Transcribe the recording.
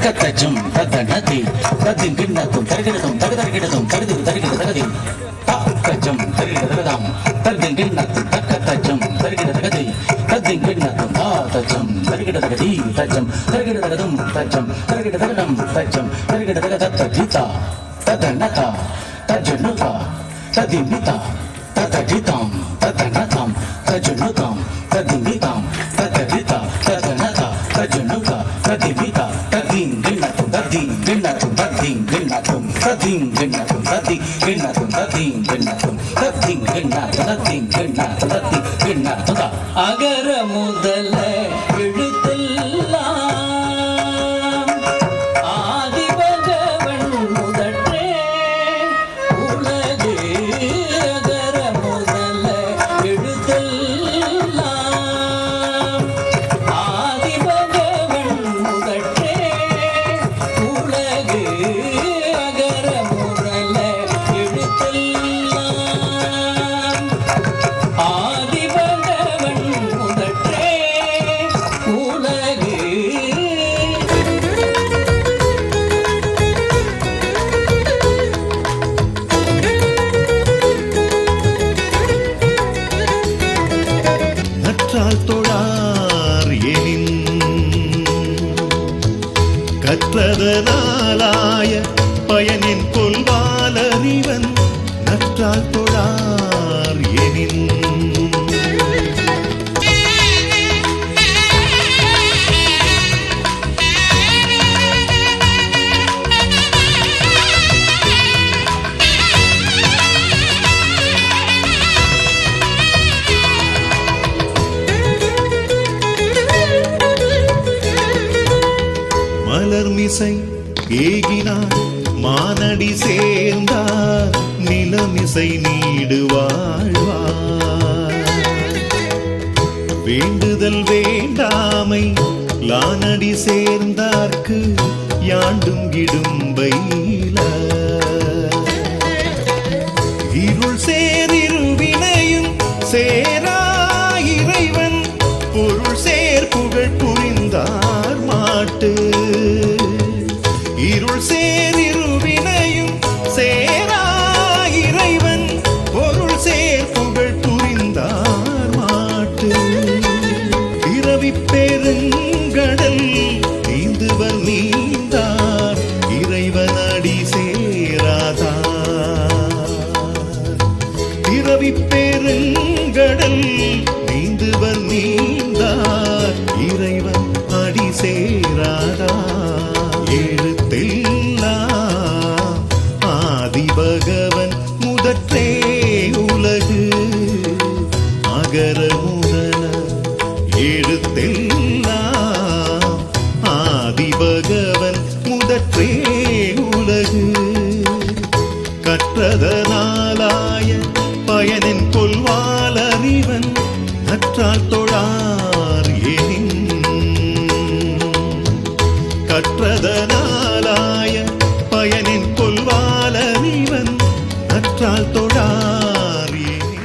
தக்கத்தச்சும் தத்தனதி தத்தின் கிண்ணத்தும் தருகிடதும் தகுதருகிடதும் தகுதி தருகிட தகுதி தக்கச்சம் தருகிட தகுதாம் தத்தின் கிண்ணத்தும் தக்கத்தச்சும் தருகிட தகுதி தத்தின் கிண்ணத்தும் தாத்தச்சம் தருகிட தகுதி தச்சம் தருகிட தகுதும் தச்சம் தருகிட தகுதம் தச்சம் தருகிட தக தத்த ஜீதா தத்தனதா தஜ்ஜனுதா ததிமிதா தத்தஜிதாம் தத்தனதாம் தஜ்ஜனுதாம் ததிமிதாம் தத்தஜிதா தத்தனதா தஜ்ஜனுதா ததிமிதா ததீம் கிண்ணத்தும் ததீம் கிண்ணத்தும் ததீம் கிண்ணத்தும் ததீம் கிண்ணத்தும் ததீம் கிண்ணத்தும் ததீம் கிண்ணத்தும் ததீம் கிண்ணத்தும் ததீம் கிண்ணத்தும் ததீம் கிண்ணத்தும் அகர முதல எழுத்தெல்லாம் கற்றதனாலாய பயனின் கொள்வாலறிவன் நற்றால் தொழார் எனின் மலர்மிசை ஏகினார் மானடி சேர்ந்தார் நிலமிசை நீடு வாழ்வார் வேண்டுதல் வேண்டாமை லானடி சேர்ந்தார்க்கு யாண்டும் இடும்பையில இருள் சேரிருவினையும் சேரா இறைவன் பொருள் சேர் புகழ் புரிந்தார் மாட்டு இருள் சேரிருவினையும் சேரா இறைவன் பொருள் சேர் புகழ் புரிந்தார் மாட்டு பிறவி பெருங்கடல் நீந்துவர் நீந்தார் இறைவன் அடி சேராதார் பிறவி பெருங்கடல் நீந்துவர் நீந்தார் இறைவன் அடி சேராதார் எழுத்தெல்லாம் ஆதிபகவன் முதற்றே உலகு அகர முதல எழுத்தெல்லாம் ஆதிபகவன் முதற்றே உலகு கற்றதனாலாய பயனின் கொள்வாலறிவன் நற்றால் தொழார் எனின் கற்றதனாலாய பயனின் கொள்வாலறிவன் நற்றால் தொழார் எனின்